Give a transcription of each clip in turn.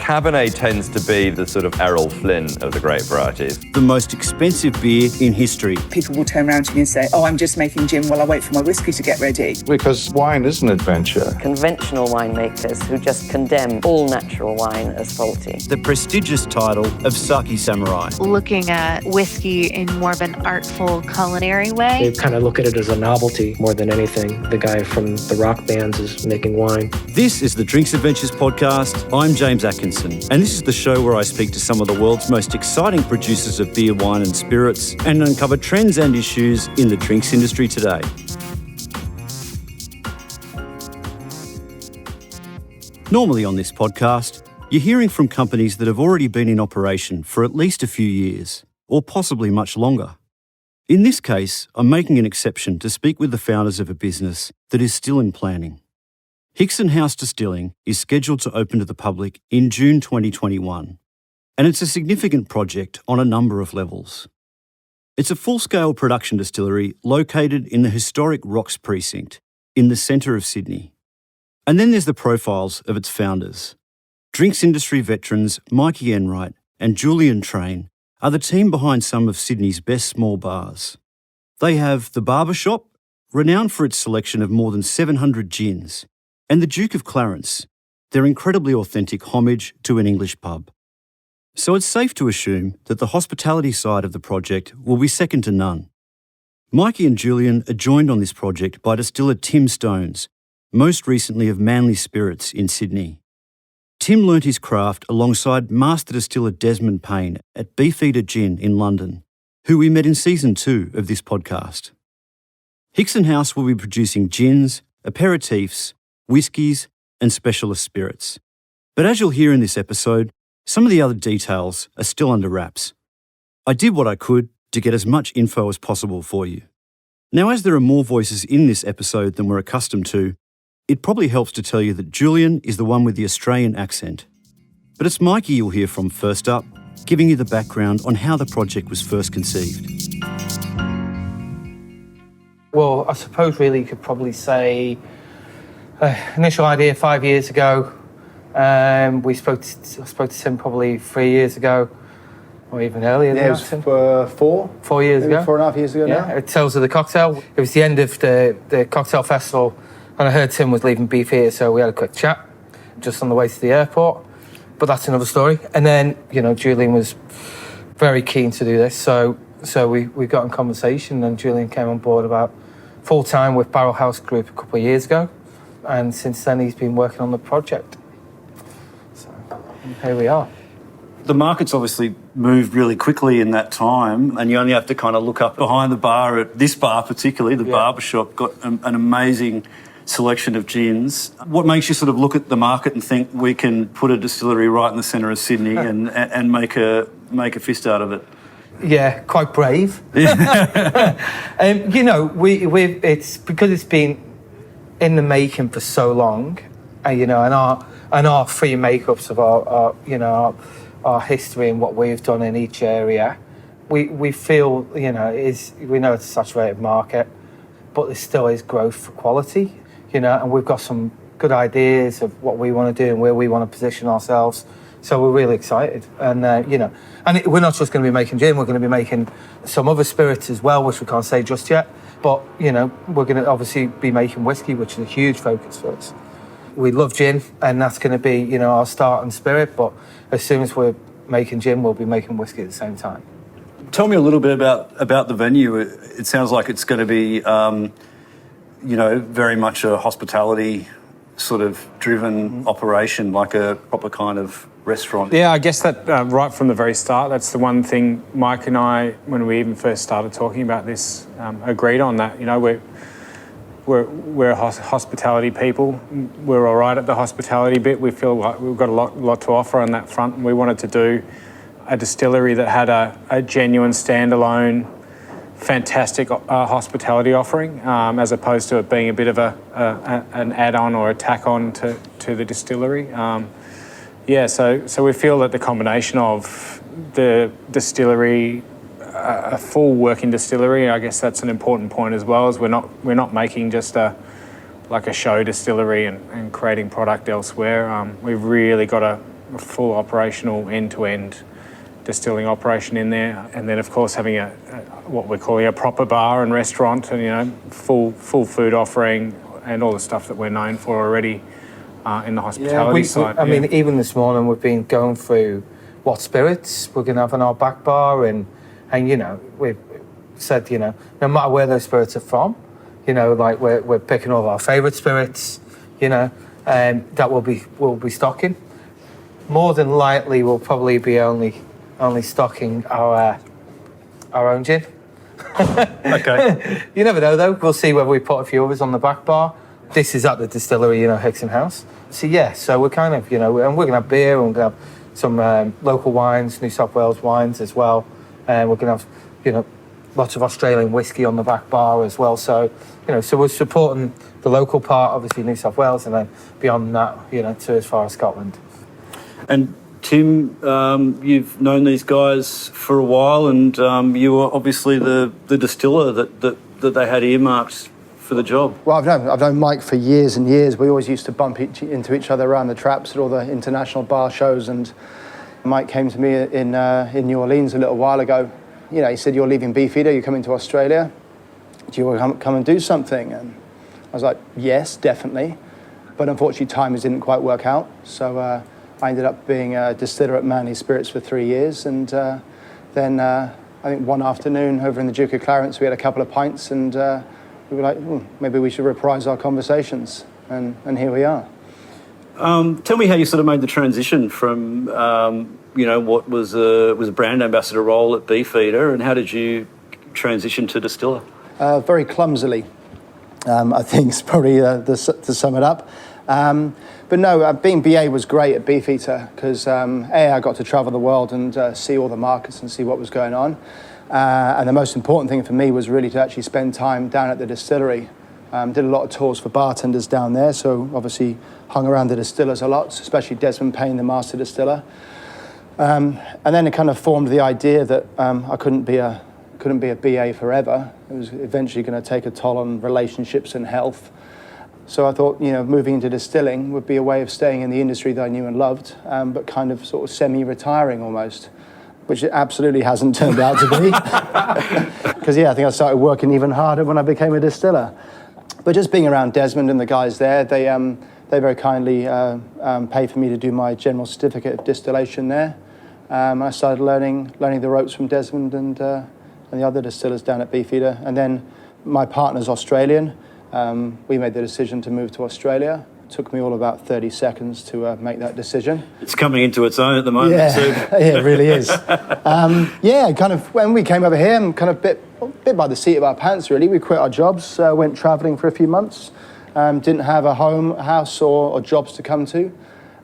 Cabernet tends to be the sort of Errol Flynn of the grape varieties. The most expensive beer in history. People will turn around to me and say, oh, I'm just making gin while I wait for my whiskey to get ready. Because wine is an adventure. Conventional winemakers who just condemn all natural wine as faulty. The prestigious title of Sake Samurai. Looking at whiskey in more of an artful culinary way. They kind of look at it as a novelty more than anything. The guy from the rock bands is making wine. This is the Drinks Adventures podcast. I'm James Atkinson, and this is the show where I speak to some of the world's most exciting producers of beer, wine and spirits and uncover trends and issues in the drinks industry today. Normally on this podcast, you're hearing from companies that have already been in operation for at least a few years, or possibly much longer. In this case, I'm making an exception to speak with the founders of a business that is still in planning. Hickson House Distilling is scheduled to open to the public in June 2021, and it's a significant project on a number of levels. It's a full-scale production distillery located in the historic Rocks precinct in the centre of Sydney. And then there's the profiles of its founders. Drinks industry veterans Mikey Enright and Julian are the team behind some of Sydney's best small bars. They have the Barber Shop, renowned for its selection of more than 700 gins, and the Duke of Clarence, their incredibly authentic homage to an English pub. So it's safe to assume that the hospitality side of the project will be second to none. Mikey and Julian are joined on this project by distiller Tim Stones, most recently of Manly Spirits in Sydney. Tim learnt his craft alongside master distiller Desmond Payne at Beefeater Gin in London, who we met in season 2 of this podcast. Hickson House will be producing gins, aperitifs, whiskies and specialist spirits. But as you'll hear in this episode, some of the other details are still under wraps. I did what I could to get as much info as possible for you. Now, as there are more voices in this episode than we're accustomed to, it probably helps to tell you that Julian is the one with the Australian accent. But it's Mikey you'll hear from first up, giving you the background on how the project was first conceived. Well, I suppose really you could probably say initial idea 5 years ago. I spoke to Tim probably 3 years ago, or even earlier than that. It was 4 years ago. 4.5 years ago now. It Tales of the Cocktail. It was the end of the cocktail festival, and I heard Tim was leaving Beefeater, so we had a quick chat just on the way to the airport. But that's another story. And then, Julian was very keen to do this, so we got in conversation, and Julian came on board about full-time with Barrel House Group a couple of years ago. And since then, he's been working on the project. So here we are. The market's obviously moved really quickly in that time, and you only have to kind of look up behind the bar at this bar particularly, the Barber Shop, got an amazing selection of gins. What makes you sort of look at the market and think we can put a distillery right in the centre of Sydney and make a fist out of it? Yeah, quite brave. It's because it's been in the making for so long, and our three makeups of our history and what we've done in each area, we feel we know it's a saturated market, but there still is growth for quality, and we've got some good ideas of what we want to do and where we want to position ourselves. So we're really excited, and we're not just going to be making gin. We're going to be making some other spirits as well, which we can't say just yet. But, we're going to obviously be making whiskey, which is a huge focus for us. We love gin, and that's going to be, our start and spirit. But as soon as we're making gin, we'll be making whiskey at the same time. Tell me a little bit about the venue. It sounds like it's going to be, very much a hospitality sort of driven operation, like a proper kind of restaurant. Yeah, I guess that right from the very start, that's the one thing Mike and I, when we even first started talking about this, agreed on that. We're hospitality people. We're all right at the hospitality bit. We feel like we've got a lot to offer on that front. And we wanted to do a distillery that had a genuine standalone, fantastic hospitality offering, as opposed to it being a bit of an add-on or a tack-on to the distillery. So we feel that the combination of the distillery, a full working distillery, I guess that's an important point as well, is we're not making just a show distillery and creating product elsewhere. We've really got a full operational end-to-end distilling operation in there, and then of course having a what we're calling a proper bar and restaurant, and full food offering and all the stuff that we're known for already in the hospitality side. I mean, even this morning we've been going through what spirits we're going to have in our back bar, and we've said no matter where those spirits are from, like we're picking all our favourite spirits, that we'll be stocking. More than likely, we'll probably be only stocking our own gin. Okay. You never know, though. We'll see whether we put a few others on the back bar. This is at the distillery, Hickson House. So we're kind of, and we're going to have beer, and we're going to have some local wines, New South Wales wines as well. And we're going to have, lots of Australian whiskey on the back bar as well. So, so we're supporting the local part, obviously New South Wales, and then beyond that, to as far as Scotland. And Tim, you've known these guys for a while, and you were obviously the distiller that they had earmarked for the job. Well, I've known Mike for years and years. We always used to bump into each other around the traps at all the international bar shows, and Mike came to me in New Orleans a little while ago. He said, "You're leaving Beefeater, you're coming to Australia. Do you want to come and do something?" And I was like, "Yes, definitely." But unfortunately, timing didn't quite work out. So I ended up being a distiller at Manly Spirits for 3 years. And then I think one afternoon over in the Duke of Clarence, we had a couple of pints, and we were like, maybe we should reprise our conversations. And here we are. Tell me how you sort of made the transition from, what was a brand ambassador role at Beefeater, and how did you transition to distiller? Very clumsily, I think is probably to sum it up. But no, being BA was great at Beefeater because I got to travel the world and see all the markets and see what was going on. And the most important thing for me was really to actually spend time down at the distillery. Did a lot of tours for bartenders down there, so obviously hung around the distillers a lot, especially Desmond Payne, the master distiller. And then it kind of formed the idea that I couldn't be a BA forever. It was eventually going to take a toll on relationships and health. So I thought, moving into distilling would be a way of staying in the industry that I knew and loved, but kind of sort of semi-retiring almost, which it absolutely hasn't turned out to be. Because, I think I started working even harder when I became a distiller. But just being around Desmond and the guys there, they very kindly paid for me to do my general certificate of distillation there. I started learning the ropes from Desmond and the other distillers down at Beefeater. And then my partner's Australian. We made the decision to move to Australia. It took me all about 30 seconds to make that decision. It's coming into its own at the moment. Yeah, it really is. Kind of when we came over here, I'm kind of bit by the seat of our pants, really. We quit our jobs, went travelling for a few months, didn't have a house or jobs to come to.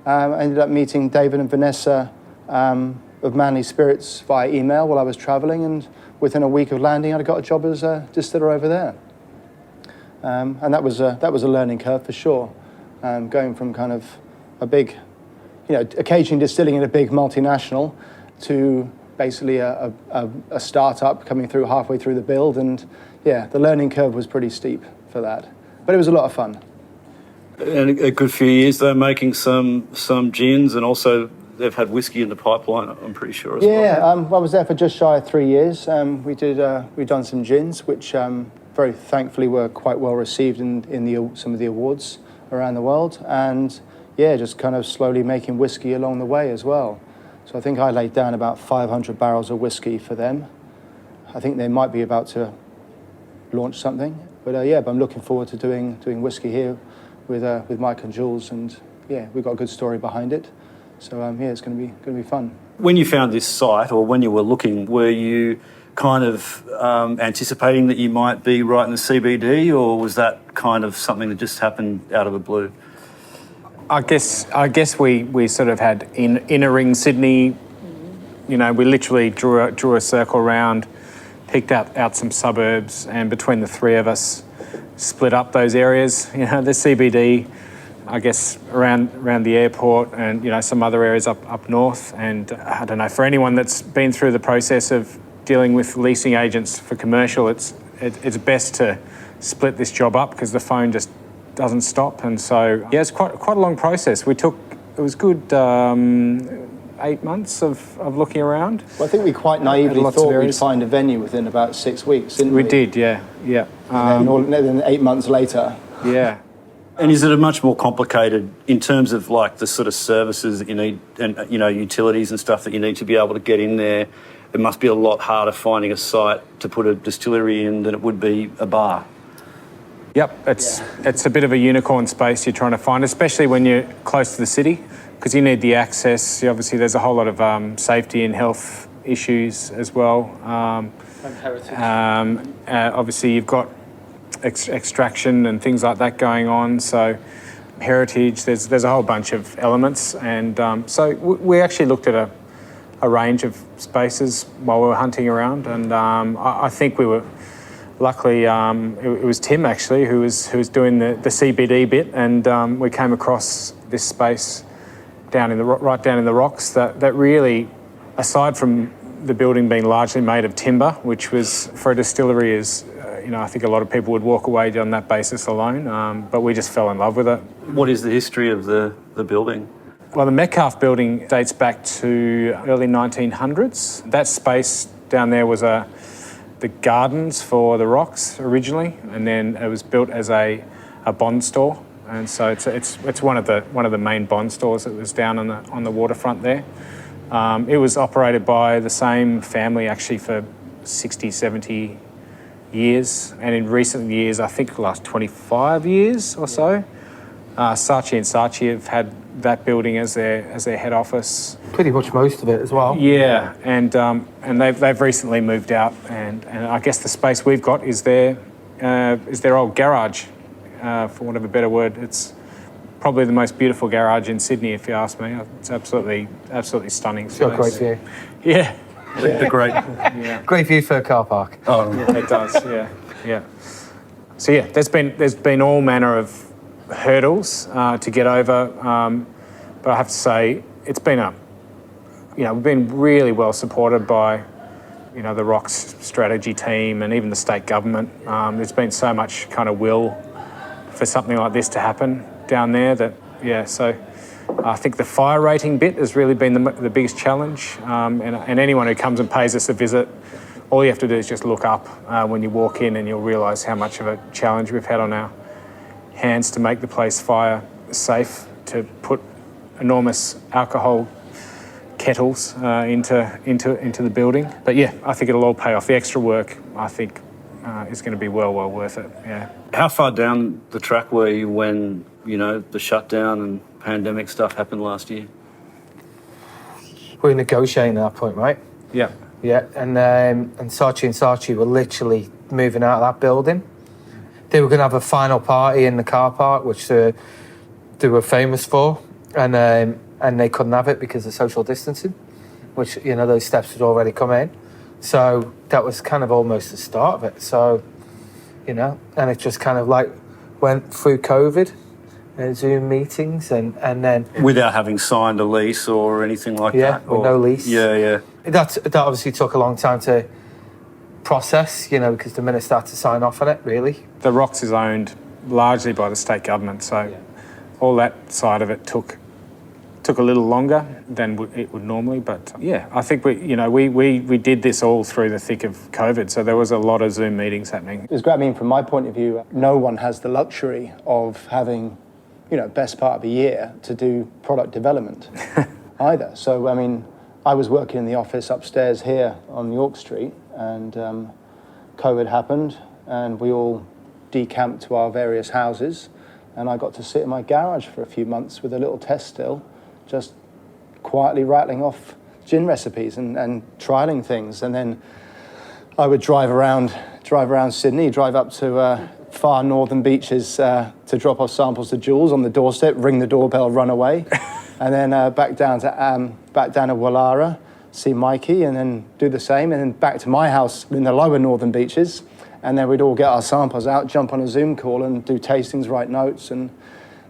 I ended up meeting David and Vanessa of Manly Spirits via email while I was travelling, and within a week of landing, I got a job as a distiller over there. And that was a learning curve for sure. Going from kind of a big, occasionally distilling in a big multinational to basically a startup coming through halfway through the build. And the learning curve was pretty steep for that. But it was a lot of fun. And a good few years though, making some gins, and also they've had whiskey in the pipeline, I'm pretty sure as well. Yeah, I was there for just shy of 3 years. We'd done some gins, which very thankfully were quite well received in some of the awards around the world, and just kind of slowly making whiskey along the way as well. So I think I laid down about 500 barrels of whiskey for them. I think they might be about to launch something, but but I'm looking forward to doing whiskey here with Mike and Jules, and we've got a good story behind it. So it's going to be fun. When you found this site, or when you were looking, were you kind of anticipating that you might be right in the CBD, or was that kind of something that just happened out of the blue? I guess we sort of had inner ring Sydney. We literally drew a circle around, picked out some suburbs, and between the three of us, split up those areas. The CBD, I guess, around the airport, and some other areas up north. And I don't know, for anyone that's been through the process of dealing with leasing agents for commercial, it's best to split this job up because the phone just doesn't stop. And so it's quite a long process. We took it was good 8 months of looking around. Well, I think we quite naively lots of thought we'd areas. find a venue within about 6 weeks, didn't we? We did, yeah. And then 8 months later. Yeah. And is it a much more complicated in terms of like the sort of services that you need and, you know, utilities and stuff that you need to be able to get in there? It must be a lot harder finding a site to put a distillery in than it would be a bar. Yep, it's a bit of a unicorn space you're trying to find, especially when you're close to the city, because you need the access. Obviously, there's a whole lot of safety and health issues as well. And heritage. Obviously, you've got extraction and things like that going on. So, heritage. There's a whole bunch of elements, and so we actually looked at a range of spaces while we were hunting around, and I think we were. Luckily, it was Tim actually who was doing the CBD bit, and we came across this space right down in the rocks that really, aside from the building being largely made of timber, which was for a distillery is, I think a lot of people would walk away on that basis alone, but we just fell in love with it. What is the history of the building? Well, the Metcalfe building dates back to early 1900s. That space down there was the gardens for the rocks originally, and then it was built as a bond store, and so it's one of the main bond stores that was down on the waterfront there. It was operated by the same family actually for 60, 70 years, and in recent years, I think the last 25 years or so, Saatchi and Saatchi have had that building as their head office. Pretty much most of it as well. Yeah, and they've recently moved out, and I guess the space we've got is their old garage, for want of a better word. It's probably the most beautiful garage in Sydney, if you ask me. It's absolutely stunning. It's got a great view. Yeah. The great. Yeah. Great view for a car park. Oh, Yeah, it does. Yeah. So yeah, there's been all manner of hurdles to get over, but I have to say it's been we've been really well supported by the Rocks strategy team and even the state government. There's been so much kind of will for something like this to happen down there so I think the fire rating bit has really been the biggest challenge, and anyone who comes and pays us a visit, all you have to do is just look up when you walk in and you'll realise how much of a challenge we've had on our hands to make the place fire safe, to put enormous alcohol kettles into the building. But yeah, I think it'll all pay off. The extra work, I think, is going to be well worth it. Yeah. how far down the track were you when the shutdown and pandemic stuff happened last year? We were negotiating at that point, right? Yeah. Yeah, and Saatchi and Saatchi were literally moving out of that building. They were going to have a final party in the car park, which they were famous for, and they couldn't have it because of social distancing, which, those steps had already come in. So that was kind of almost the start of it. So, and it just kind of like went through COVID and Zoom meetings and then... Without having signed a lease or anything like that? Yeah, with no lease. Yeah. That obviously took a long time to process, because the minister had to sign off on it, really. The Rocks is owned largely by the state government, so all that side of it took a little longer than it would normally. But yeah, I think we did this all through the thick of COVID, so there was a lot of Zoom meetings happening. It's great. I mean, from my point of view, no one has the luxury of having, best part of a year to do product development either. So, I mean, I was working in the office upstairs here on York Street, and COVID happened, and we all decamped to our various houses, and I got to sit in my garage for a few months with a little test still, just quietly rattling off gin recipes and trialing things. And then I would drive around Sydney, drive up to far northern beaches to drop off samples to Jules on the doorstep, ring the doorbell, run away, and then back down to Wallara, see Mikey, and then do the same, and then back to my house in the lower northern beaches, and then we'd all get our samples out, jump on a Zoom call, and do tastings, write notes, and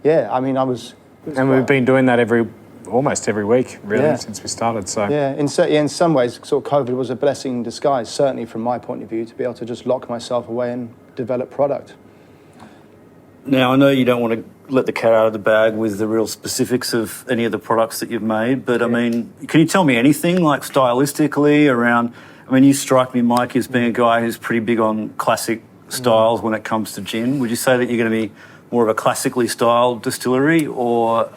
we've been doing that almost every week, really, since we started. So yeah, in some ways, sort of COVID was a blessing in disguise, certainly from my point of view, to be able to just lock myself away and develop product. Now, I know you don't want let the cat out of the bag with the real specifics of any of the products that you've made, but I mean, can you tell me anything like stylistically around? I mean, you strike me, Mikey, as being a guy who's pretty big on classic styles when it comes to gin. Would you say that you're going to be more of a classically styled distillery or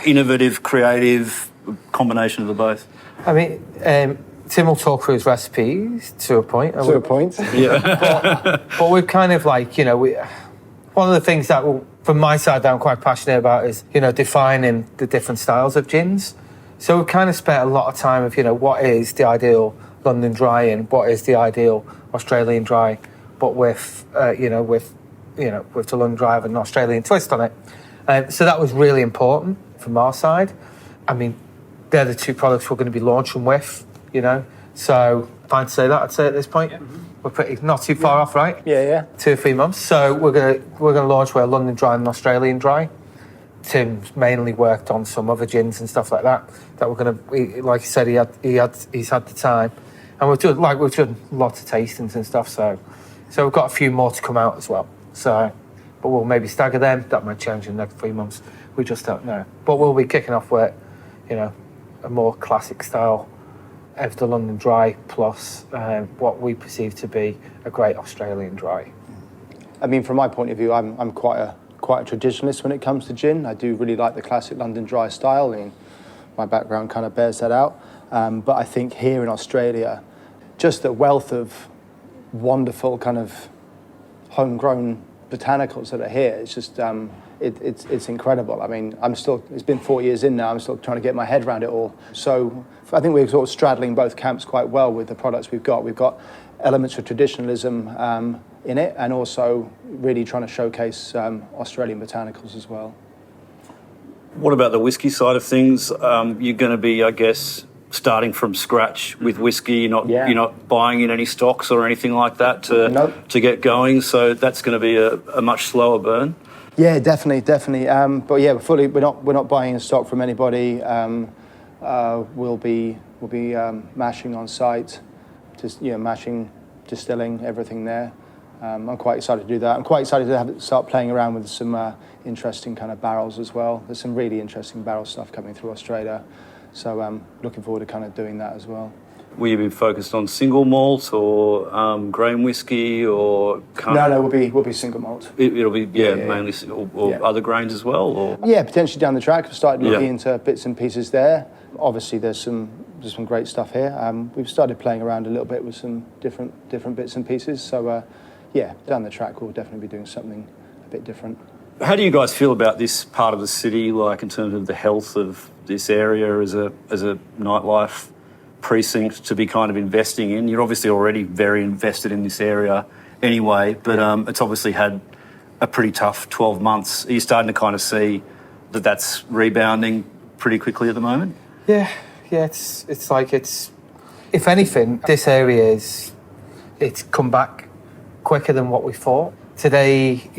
innovative, creative, combination of the both? I mean, Tim will talk through his recipes to a point. To a point. Yeah. But we're kind of like, one of the things that, from my side, that I'm quite passionate about is, defining the different styles of gins. So we've kind of spent a lot of time of, what is the ideal London dry and what is the ideal Australian dry, but with the London dry with an Australian twist on it. So that was really important from our side. I mean, they're the two products we're going to be launching with, So, fine to say that, I'd say at this point. Yeah. We're pretty not too far off, right? Yeah. 2 or 3 months. So we're gonna launch with a London dry and an Australian dry. Tim's mainly worked on some other gins and stuff like that. That we're gonna, like you said, he's had the time, and we've done lots of tastings and stuff. So we've got a few more to come out as well. So, but we'll maybe stagger them. That might change in the next 3 months. We just don't know. But we'll be kicking off with, a more classic style of the London dry plus what we perceive to be a great Australian dry. I mean, from my point of view, I'm quite a traditionalist when it comes to gin. I do really like the classic London dry style. I mean, my background kind of bears that out. But I think here in Australia, just the wealth of wonderful kind of homegrown botanicals that are here, it's just it's incredible. I mean, it's been 4 years in now, I'm still trying to get my head around it all. So I think we're sort of straddling both camps quite well with the products we've got. We've got elements of traditionalism in it, and also really trying to showcase Australian botanicals as well. What about the whiskey side of things? You're going to be, I guess, starting from scratch with whiskey. You're not buying in any stocks or anything like that to get going. So that's going to be a much slower burn. Yeah, definitely. But yeah, we're not buying in stock from anybody. We'll be mashing on site, just mashing, distilling, everything there. I'm quite excited to do that. I'm quite excited to start playing around with some interesting kind of barrels as well. There's some really interesting barrel stuff coming through Australia, so I'm looking forward to kind of doing that as well. Will you be focused on single malt or grain whiskey or? No, we'll be single malt. It'll be mainly single, or other grains as well, or? Yeah, potentially down the track. We've started looking into bits and pieces there. Obviously, there's some great stuff here. We've started playing around a little bit with some different bits and pieces. So down the track we'll definitely be doing something a bit different. How do you guys feel about this part of the city, like in terms of the health of this area as a nightlife precinct to be kind of investing in? You're obviously already very invested in this area anyway, but it's obviously had a pretty tough 12 months. Are you starting to kind of see that that's rebounding pretty quickly at the moment? Yeah, it's if anything, this area it's come back quicker than what we thought. Today,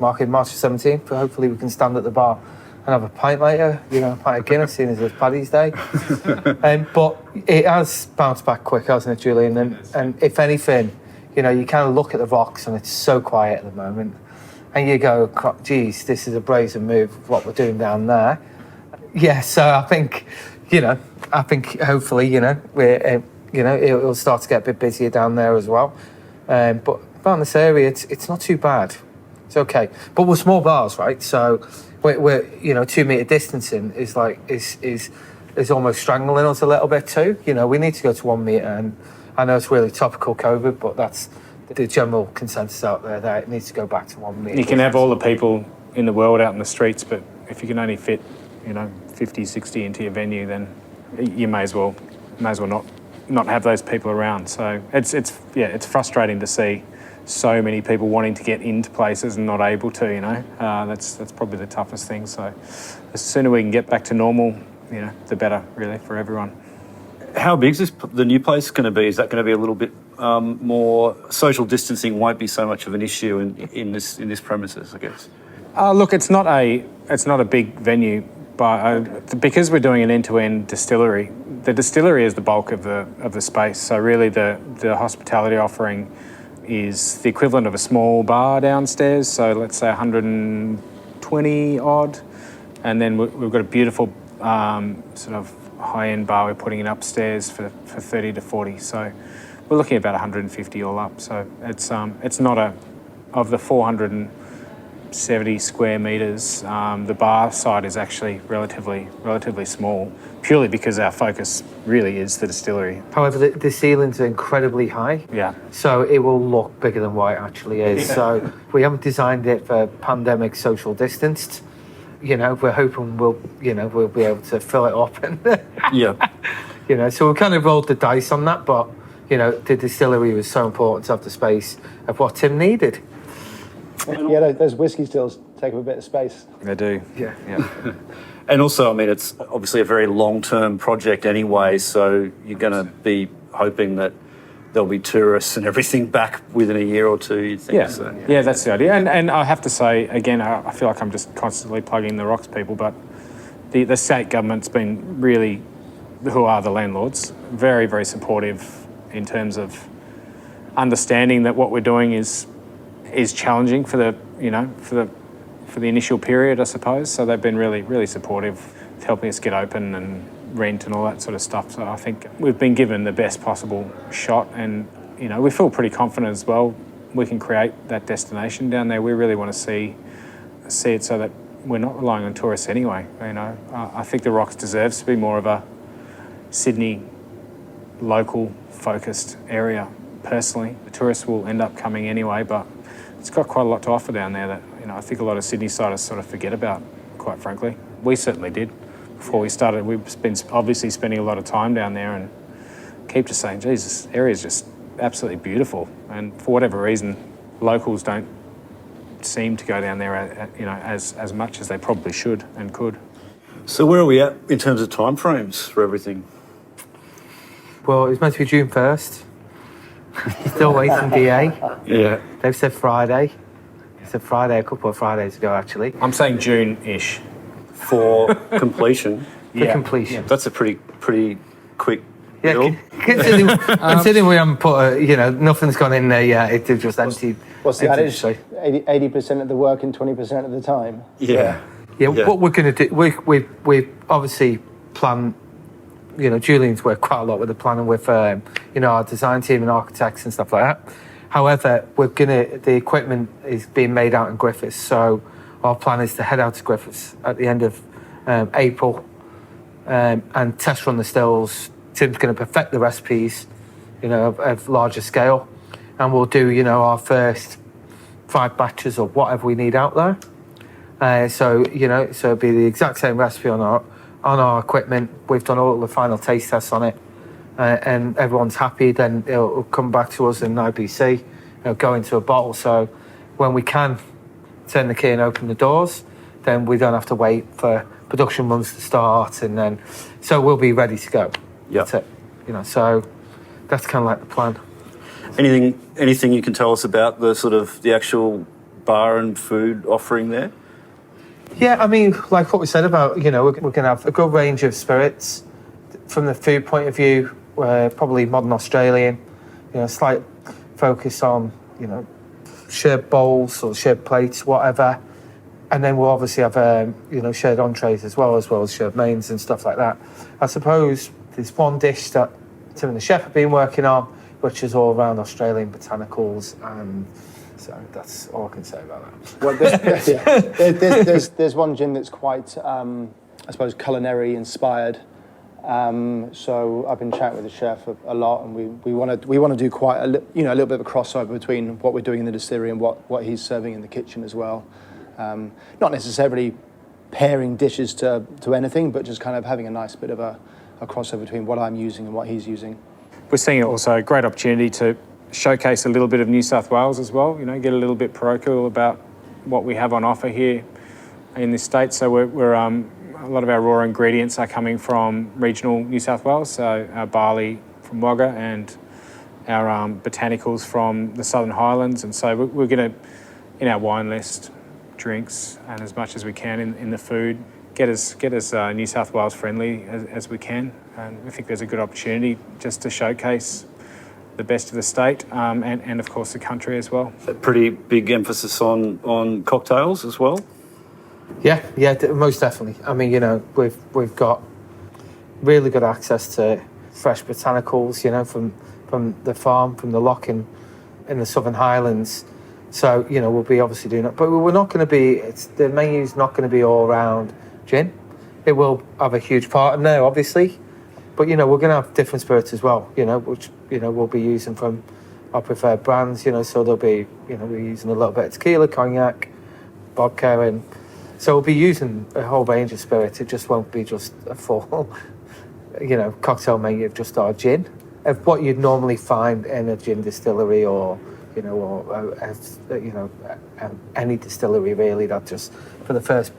marking March 17th, hopefully we can stand at the bar and have a pint later, a pint of Guinness, seeing as it's Paddy's Day. But it has bounced back quick, hasn't it, Julian? And if anything, you kind of look at the rocks and it's so quiet at the moment. And you go, geez, this is a brazen move, what we're doing down there. Yeah, so I think hopefully, we're, it'll start to get a bit busier down there as well. But around this area, it's not too bad. It's okay. But we're small bars, right? So we're 2 metre distancing is almost strangling us a little bit too. We need to go to 1 metre, and I know it's really topical COVID, but that's the general consensus out there that it needs to go back to 1 metre. You can have all the people in the world out in the streets, but if you can only fit 50, 60 into your venue, then you may as well not have those people around. So it's frustrating to see so many people wanting to get into places and not able to. That's probably the toughest thing. So the sooner we can get back to normal, the better, really, for everyone. How big is the new place going to be? Is that going to be a little bit more social distancing? Won't be so much of an issue in this premises, I guess. Look, it's not a big venue, but because we're doing an end-to-end distillery, the distillery is the bulk of the space. So really, the hospitality offering is the equivalent of a small bar downstairs. So let's say 120 20 odd, and then we've got a beautiful sort of high-end bar we're putting in upstairs for 30 to 40. So we're looking at about 150 all up. So it's not of the 470 square metres, the bar side is actually relatively small, purely because our focus really is the distillery. However, the ceilings are incredibly high. Yeah. So it will look bigger than what it actually is. Yeah. So we haven't designed it for pandemic social distanced. You know, we're hoping we'll be able to fill it up. And Yeah. you know, so we kind of rolled the dice on that, but, you know, the distillery was so important to have the space of what Tim needed. Yeah, those whiskey stills take up a bit of space. They do. Yeah. And also, I mean, it's obviously a very long-term project anyway, so you're going to be hoping that there'll be tourists and everything back within a year or two, you think? Yeah, So. yeah, that's the idea. And I have to say, again, I feel like I'm just constantly plugging the rocks people, but the state government's been really, who are the landlords, very, very supportive in terms of understanding that what we're doing is challenging for the initial period, I suppose. So they've been really, really supportive of helping us get open and rent and all that sort of stuff. So I think we've been given the best possible shot, and you know, we feel pretty confident as well we can create that destination down there. We really want to see it so that we're not relying on tourists anyway. You know, I think the Rocks deserves to be more of a Sydney local focused area. Personally, the tourists will end up coming anyway, but it's got quite a lot to offer down there that, you know, I think a lot of Sydney-siders sort of forget about, quite frankly. We certainly did. Before we started, we've been obviously spending a lot of time down there and keep just saying, geez, this area is just absolutely beautiful. And for whatever reason, locals don't seem to go down there, as much as they probably should and could. So where are we at in terms of timeframes for everything? Well, it was meant to be June 1st. Still waiting DA. Yeah. They've said Friday. They said Friday a couple of Fridays ago, actually. I'm saying June-ish. For completion. For completion. That's a pretty quick Yeah, build. considering we haven't put, nothing's gone in there yet. It's just empty. What's the empty, adage? so- 80% of the work and 20% of the time. Yeah. Yeah, what we're going to do, we obviously plan, Julian's worked quite a lot with the planning with, our design team and architects and stuff like that. However, the equipment is being made out in Griffiths, so our plan is to head out to Griffiths at the end of April and test run the stills. Tim's going to perfect the recipes, of larger scale, and we'll do, our first 5 batches of whatever we need out there. So it'll be the exact same recipe on our equipment. We've done all the final taste tests on it, and everyone's happy. Then it'll come back to us in IBC, go into a bottle. So when we can turn the key and open the doors, then we don't have to wait for production runs to start, and then so we'll be ready to go. Yeah. That's it. So that's kind of like the plan. Anything you can tell us about the actual bar and food offering there? Yeah, I mean, like what we said about, we're going to have a good range of spirits. From the food point of view, probably modern Australian, slight focus on, shared bowls or shared plates, whatever. And then we'll obviously have, shared entrees as well as shared mains and stuff like that. I suppose there's one dish that Tim and the chef have been working on, which is all around Australian botanicals, and so that's all I can say about that. Well, there's one gin that's quite, I suppose, culinary inspired. So I've been chatting with the chef a lot, and we want to do quite a little bit of a crossover between what we're doing in the distillery and what he's serving in the kitchen as well. Not necessarily pairing dishes to anything, but just kind of having a nice bit of a crossover between what I'm using and what he's using. We're seeing also a great opportunity to showcase a little bit of New South Wales as well, get a little bit parochial about what we have on offer here in this state. So we're a lot of our raw ingredients are coming from regional New South Wales, so our barley from Wagga and our botanicals from the Southern Highlands. And so we're going to, in our wine list, drinks, and as much as we can in the food, get as New South Wales friendly as we can. And we think there's a good opportunity just to showcase the best of the state and of course the country as well. A pretty big emphasis on cocktails as well? Yeah, most definitely. I mean, we've got really good access to fresh botanicals, from the farm, from the lock in the Southern Highlands. So, we'll be obviously doing that. But we're not going to be, the menu's not going to be all around gin. It will have a huge part in there, obviously. But, we're going to have different spirits as well, which, we'll be using from our preferred brands, so there'll be, we're using a little bit of tequila, cognac, vodka, and so we'll be using a whole range of spirits. It just won't be just a full, cocktail menu of just our gin. Of what you'd normally find in a gin distillery or any distillery really, that just for the first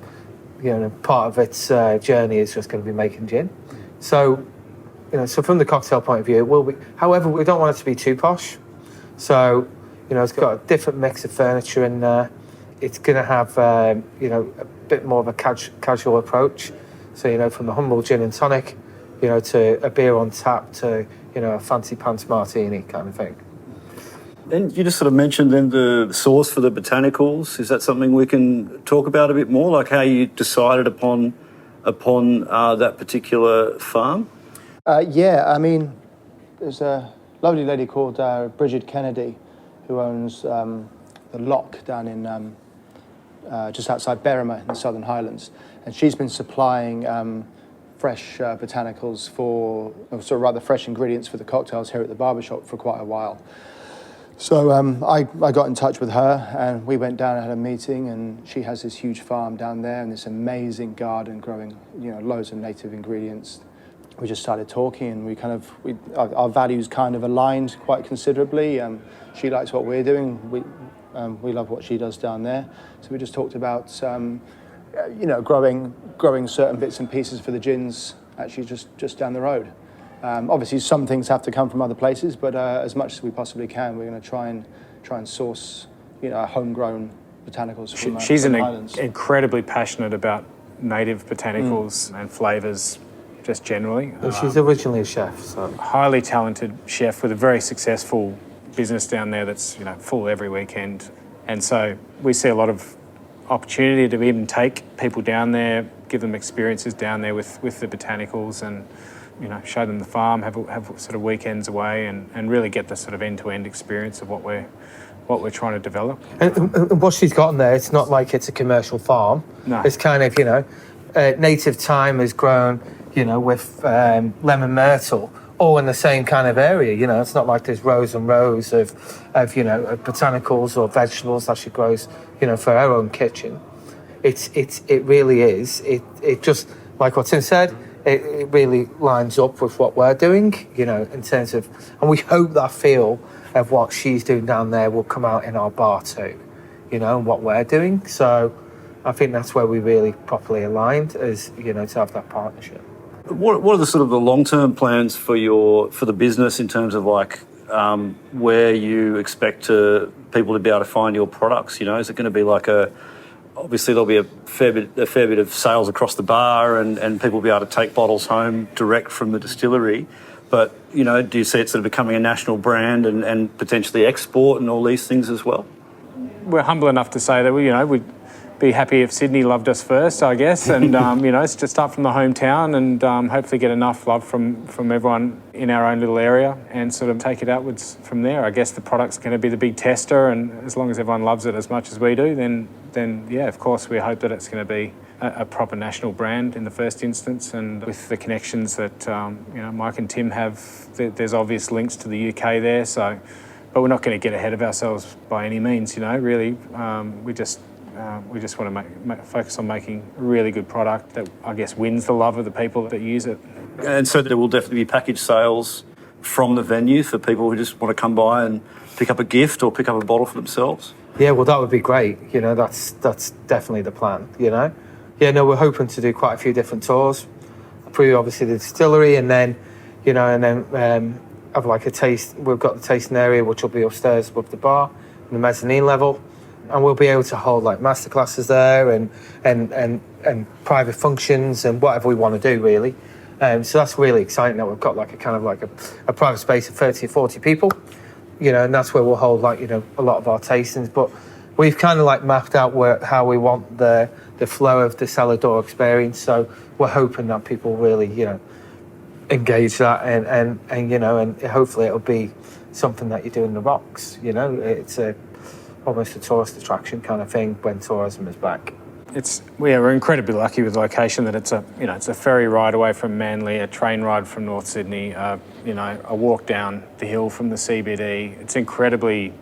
part of its journey is just going to be making gin. So so from the cocktail point of view, it will be. However, we don't want it to be too posh. So it's got a different mix of furniture in there. It's going to have a bit more of a casual approach. So from the humble gin and tonic, to a beer on tap, to a fancy pants martini kind of thing. And you just sort of mentioned then the source for the botanicals. Is that something we can talk about a bit more, like how you decided upon that particular farm? Yeah, I mean, there's a lovely lady called Bridget Kennedy who owns the Lock down in just outside Berrima in the Southern Highlands, and she's been supplying fresh botanicals fresh ingredients for the cocktails here at the Barber Shop for quite a while. So I got in touch with her and we went down and had a meeting, and she has this huge farm down there and this amazing garden growing, loads of native ingredients. We just started talking and our values kind of aligned quite considerably. She likes what we're doing. We love what she does down there. So we just talked about, growing certain bits and pieces for the gins actually just down the road. Obviously, some things have to come from other places, but as much as we possibly can, we're going to try and source, homegrown botanicals from She's from the Highlands. Incredibly passionate about native botanicals and flavours, just generally. Well, she's originally a chef, so highly talented chef with a very successful business down there that's full every weekend, and so we see a lot of opportunity to even take people down there, give them experiences down there with the botanicals, and show them the farm, have sort of weekends away, and really get the sort of end-to-end experience of what we're trying to develop. And what she's got in there, it's not like it's a commercial farm. No. It's kind of native thyme is grown with lemon myrtle, all in the same kind of area. It's not like there's rows and rows of botanicals or vegetables that she grows for her own kitchen. It really is. It just, like what Tim said, it really lines up with what we're doing, in terms of, and we hope that feel of what she's doing down there will come out in our bar too, and what we're doing. So I think that's where we really properly aligned, is to have that partnership. What are the sort of the long-term plans for the business in terms of where you expect people to be able to find your products? Is it going to be obviously there'll be a fair bit of sales across the bar and people will be able to take bottles home direct from the distillery. But, do you see it sort of becoming a national brand and potentially export and all these things as well? We're humble enough to say that we'd be happy if Sydney loved us first, I guess, and it's to start from the hometown and hopefully get enough love from everyone in our own little area and sort of take it outwards from there. I guess the product's going to be the big tester, and as long as everyone loves it as much as we do, then yeah, of course we hope that it's going to be a proper national brand in the first instance. And with the connections that Mike and Tim have, there's obvious links to the UK there. So, but we're not going to get ahead of ourselves by any means. Really, we just want to focus on making a really good product that I guess wins the love of the people that use it. And so there will definitely be package sales from the venue for people who just want to come by and pick up a gift or pick up a bottle for themselves. Yeah, well, that would be great. That's definitely the plan. Yeah, no, we're hoping to do quite a few different tours through obviously the distillery, and then have like a taste. We've got the tasting area which will be upstairs above the bar, in the mezzanine level. And we'll be able to hold like masterclasses there and private functions and whatever we want to do really. So that's really exciting that we've got like a kind of like a private space of 30 or 40 people, and that's where we'll hold a lot of our tastings. But we've kind of like mapped out how we want the flow of the cellar door experience. So we're hoping that people really, engage that and hopefully it'll be something that you do in the rocks. It's almost a tourist attraction kind of thing when tourism is back. We're incredibly lucky with the location that it's a ferry ride away from Manly, a train ride from North Sydney, a walk down the hill from the CBD. It's incredibly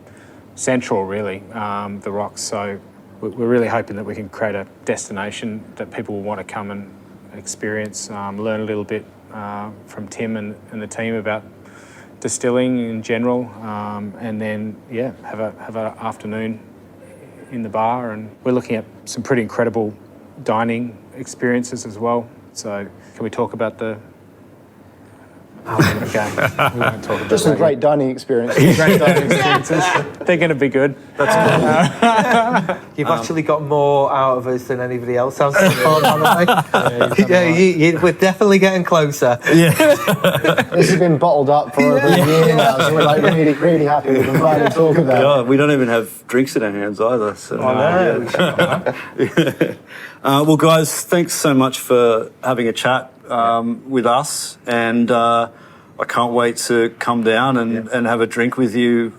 central, really, the rocks. So we're really hoping that we can create a destination that people will want to come and experience, learn a little bit from Tim and the team about distilling in general, and then have an afternoon in the bar. And we're looking at some pretty incredible dining experiences as well. So can we talk about the... Okay, we won't talk about Just some great dining experiences. They're going to be good. You've actually got more out of us than anybody else has so far, we're definitely getting closer. Yeah. This has been bottled up for over a year now, so we're like really, really happy we can finally talk about it. God, we don't even have drinks in our hands either. So. Well, guys, thanks so much for having a chat with us, and I can't wait to come down and have a drink with you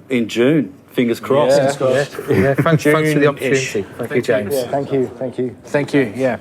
in June. Fingers crossed. Thanks for the opportunity. Thank you, James. Yeah, thank you. Thank you, yeah.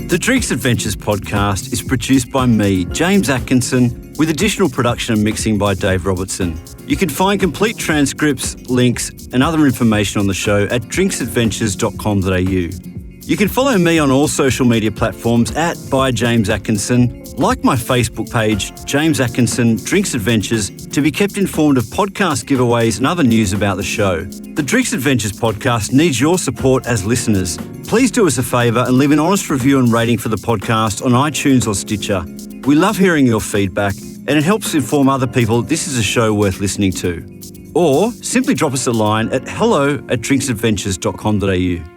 The Drinks Adventures podcast is produced by me, James Atkinson, with additional production and mixing by Dave Robertson. You can find complete transcripts, links, and other information on the show at drinksadventures.com.au. You can follow me on all social media platforms at by James Atkinson, like my Facebook page, James Atkinson Drinks Adventures, to be kept informed of podcast giveaways and other news about the show. The Drinks Adventures podcast needs your support as listeners. Please do us a favour and leave an honest review and rating for the podcast on iTunes or Stitcher. We love hearing your feedback, and it helps inform other people this is a show worth listening to. Or simply drop us a line at hello@drinksadventures.com.au.